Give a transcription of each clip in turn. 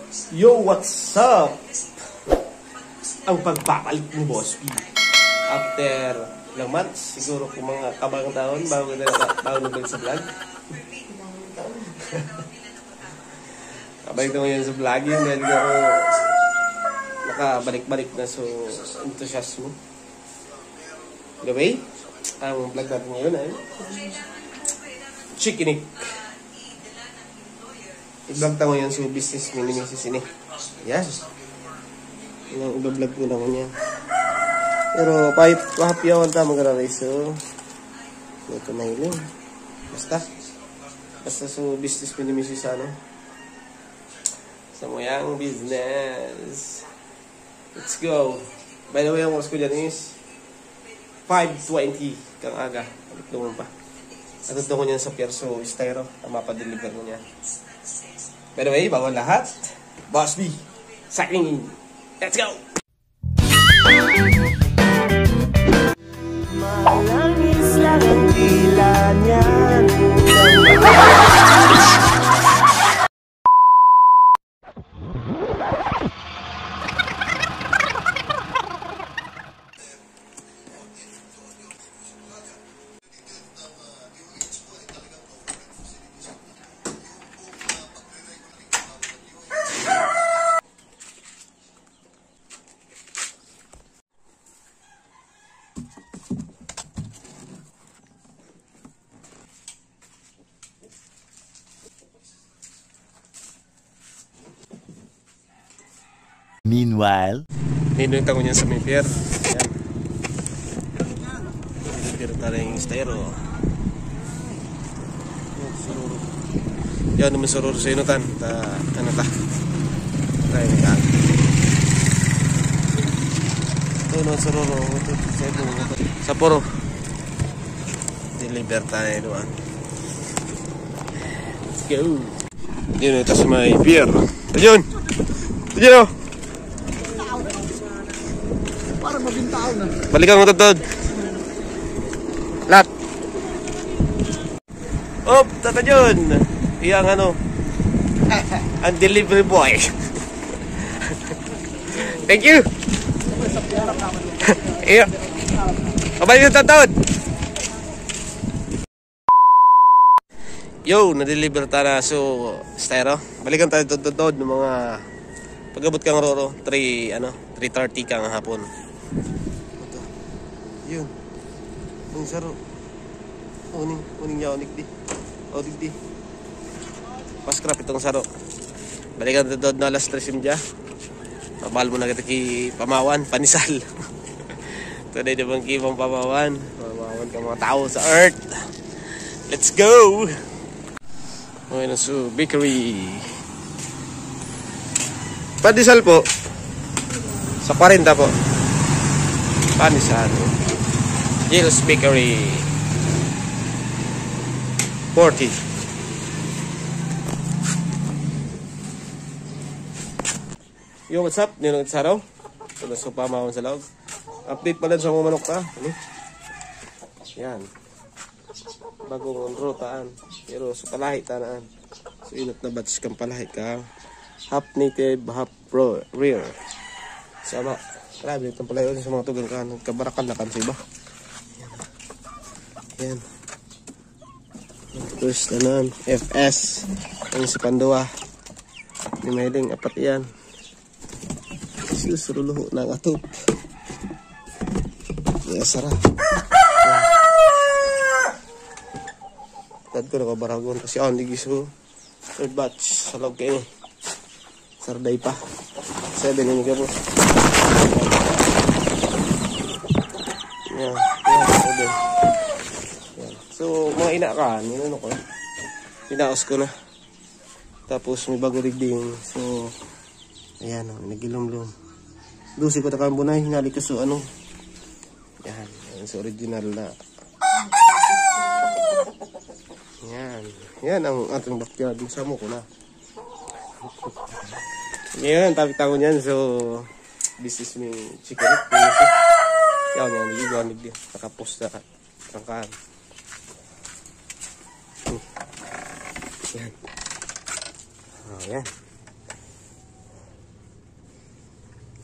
Yo, what's up? Ang pagbabalik ni Boss P. After ilang months, siguro kung mga kabang taon, bago nabalik sa vlog. Kabalik na ngayon sa vlogging dahil ako nakabalik-balik na so entusiasmo. Anyway, ang vlog natin ngayon ay Chikinik. I-vlog tayo ngayon sa business ni Mrs. ini. Yan. Yung i-vlog ko naman yan. Pero pahapyawan tayo mag-aray. So, ito na hiling. Basta sa business ni Mrs. ano. Sa moyang business. Let's go. By the way, ang oras ko dyan is 5:20 kang aga. Balik naman pa. At ito ko niyan sa Pierso Estero. Ang mapadeliver mo niya. By the way, bago lahat, Boss B, signing in. Let's go! Malangis lang ang tila niyan. Meanwhile, ninunta ko niyan sa may pier. Yan. Pier tayo yung estero. Yan naman sururo sa inutan. Ano ta? Tayo na. Ito naman sururo. Sa puro. Deliver tayo doon. Let's go. Yun ito sa may pier. Ayun! Ayun o! Balikan mo tatod. Lat. Op, tata yun. Iyang ano. Ang delivery boy. Thank you. Iyo. Pabalik yung tatod. Yo, na-deliver tayo so estero. Balikan tayo tatod ng mga pag-abot kang roro 3:30 kang hapon. Ito. Yun. Ang saro. Uning niya onik di. Odik di. Paskrap itong saro. Balikan ito na alas 3 simdya. Pabal mo na kita ki Pamawan, Panisal. Ito na yung kibang Pamawan. Pamawan ka mga tao sa earth. Let's go! Okay na so, bakery. Panisal po. Sa 40 po. Panisal. Jill's Bakery. 40. Yo, what's up? Ninong Saraw. Ito na so pamahon sa loob. Update pala sa mga manok ta. Ano? Yan. Bagong rotaan. Pero so palahi tanaan. So inot na batch kang palahi ka. Half native, half rear. Sama. Grabe itong pala yun sa mga tugang ka. Nagkabarakan na kan sa iba. Yan. First naman. FS. Ang si Pandua. Ni Mahiling. Apat yan. Susuruluho ng atop. Sara. Tad ko nakabaragon. Kasi on digiso. Third batch. Sa log kayo. Sarday pa. 7 ini ka po. Yan. Yan. So, mga ina ka. Yan ano ko. Pinaos ko na. Tapos may bago rigding. So, ayan o. Nagilom-lom. Dusi ko takang bunay. Hinali ka so ano. Yan. Yan sa original na. Yan. Yan ang ating backyard. Masamo ko na. Ngayon, tapik-tango niyan. So, this is me Chikinik. Yan, yan. Nagigawamig din. Nakapost na kangkaan. Yan. Oh, yan.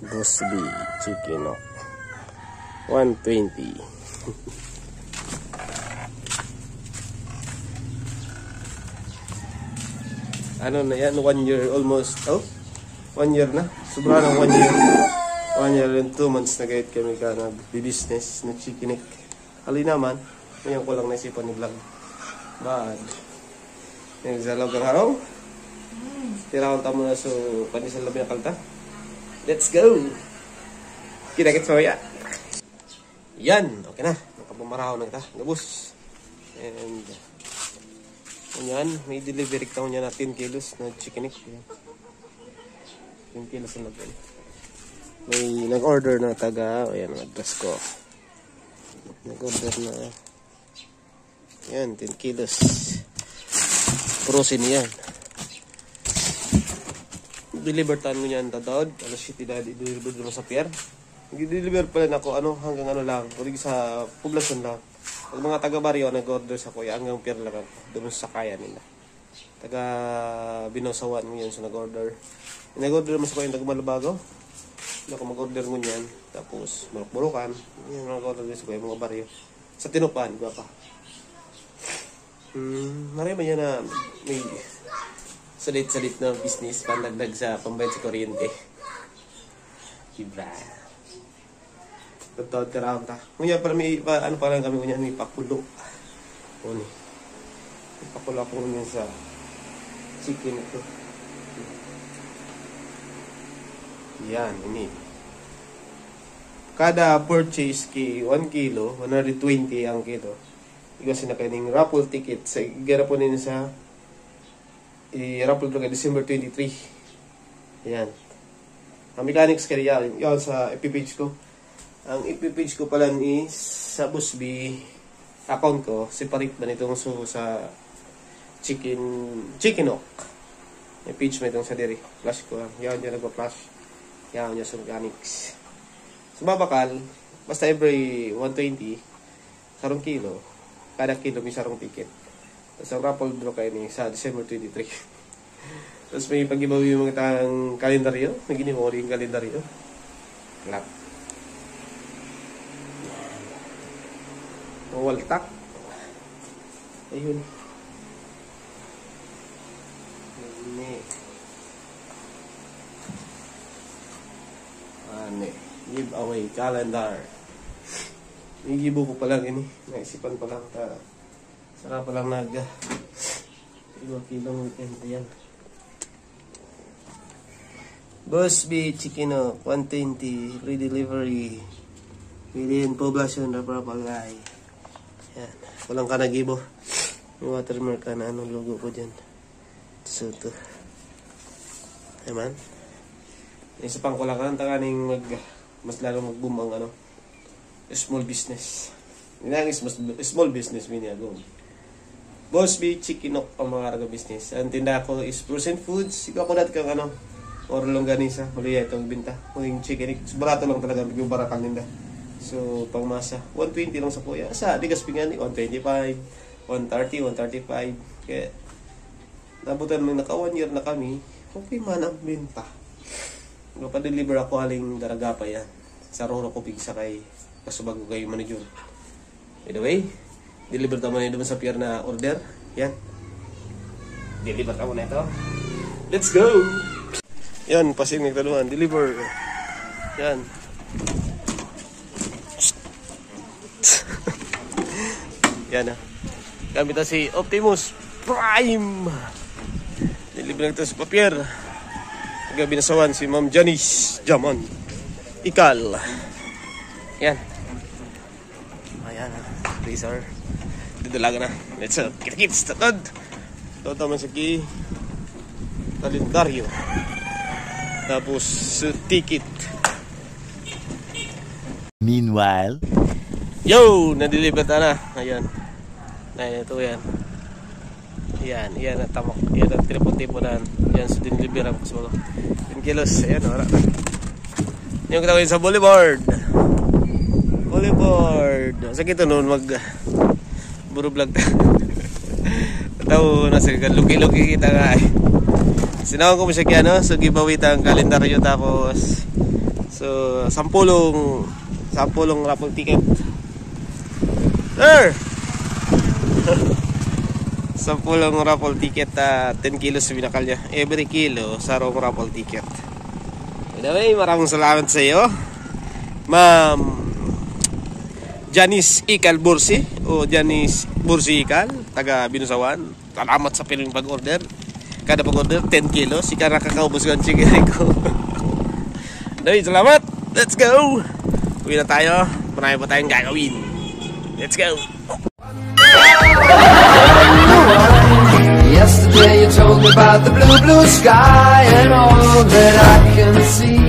Boss B Chicken Nok 120. Ano na yan? 1 year almost. Oh? 1 year na. Sobra ng 1 year. 1 year and 2 months na gayet kami ka nag-business na Chicken Nok. Hali naman. Ngayon ko lang naisipan ni vlog. Bad. Ngayon sa loob ng araw. Tirawan tamo na so panisal labi na kalta. Let's go! Kinakit sa maya. Yan! Okay na. Nakapamaraw na kita. Gabos. And yan. May delivery ka niya na 10 kilos na Chicken Nok. 10 kilos na lagyan. May nag-order na taga. Ayan, address ko. Nag-order na. Yan, 10 kilos. Prosin yan. Deliver tan mo niyan tatawad. Alas 7 na i-deliver naman sa pier. Nag-deliver pala na ako hanggang ano lang. Kulig sa poblasyon lang. Pag mga taga-baryo nag-order sa kuya hanggang pier lang ako. Doon sa kaya nila. Taga Binosawan mo yan sa nag-order. Nag-order naman sa kuya yung taga-Malabago. Hindi ako mag-order mo niyan. Tapos Buruk-Burukan. Yan nag-order sa kuya mga baryo. Sa Tinupan, iba pa. Marami yan na may salit-salit na business pandagdag sa pambayad sa kuryente. Diba? Totoo tirahan ta. Ngunya para may ano pa lang kami ngunya may pakulo. Oni. May pakulo ako ngunya sa chicken ito. Yan, ini. Kada purchase ki 1 kilo, 120 ang kilo. Igo sinakaning raffle ticket sa igara po nila sa i-raffle ko kay December 23. Ayan. Ang mechanics kaya yan sa FB page ko. Ang FB page ko pala is sa Boss B account ko. Separate na nitong sa Chicken Nok. May page mo itong sa diri. Flash ko lang. Yan yung nagpa-flash. Yan yung sa mechanics. Sa babakal, basta every 120 sarong kilo. Kada kilo may sarong ticket. Tapos ang raffle draw kayo ni sa December 23. Tapos may pag-giveaway yung mga tang kalendaryo. Nag-giveaway mo yung kalendaryo. Clap. Waltak. Ayun. Ane. Giveaway calendar. Igibo ko pa lang ini. Naisipan pa lang. Sarap pa lang naga. 2 kilong weekend yan. Boss B Chicken Nok 120 free delivery within poblacion na Papagay. Yan. Walang ka nagibo. May watermark ka na anong logo ko dyan. So ito. Ayan. Isa pang ko lang ka takaning mas lalo mag-boom ang small business. Yan small business minagaw. Boss B Chicken Nok ang mga karga business. Ang tinda ko is frozen foods. Ikaw ko dati kang or longganisa. Muli itong binta. Kung chicken, barato lang talaga. Yung barakal ninda. So, pangmasa. 120 lang sa kuya. Sa Digas Pingani, 125, 130, 135. Kaya, nabutan mo naka 1 year na kami. Okay man ang binta. Pa-deliver ako haling daraga pa yan. Sa Roro ko pigsa kay kasubago kayo manijun. By the way, deliver tamo na doon sa pier na order. Yan. Deliver tamo na ito. Let's go! Yan, pasing nagtaluhan. Deliver. Yan. Yan na. Gamit na si Optimus Prime. Deliver na ito sa papier. Gabi na sawan si Ma'am Janice Jamon. Ikal. Yan. Ayan. Freezer. Didalaga na. Let's go. Kita-kits. Tatod. Toto man sa ki. Kalendaryo. Tapos ticket. Meanwhile, yo, na-deliver na. Ayan. Ayan, ito yan. Yan ang tamok. Yan ang tipo-tipo na. Yan, so diniliver ako sa mga 10 kilos. Ayan, wala na. Yung kita ko sa boulevard. Sakit ito noon buro vlog ta. Tataw na sila. Lugi-lugi kita nga eh. Sinawang ko mo siya kaya so giveaway tang kalendaryo tapos So, sampulong raffle ticket. Sir! Sampulong raffle ticket, 10 kilos binakal niya. Every kilo, sarong raffle ticket. Anyway, maraming salamat sa iyo, Ma'am Janice Ikal Bursi o Janice Bursi Ikal, taga Binusawan. Salamat sa piling pag-order. Kada pag-order, 10 kilos. Ika nakakaubos ko ang chicken ko. Anyway, salamat! Let's go! Uwi na tayo. Marami pa tayong gagawin. Let's go! Yesterday you told me about the blue, blue sky and all that I can see.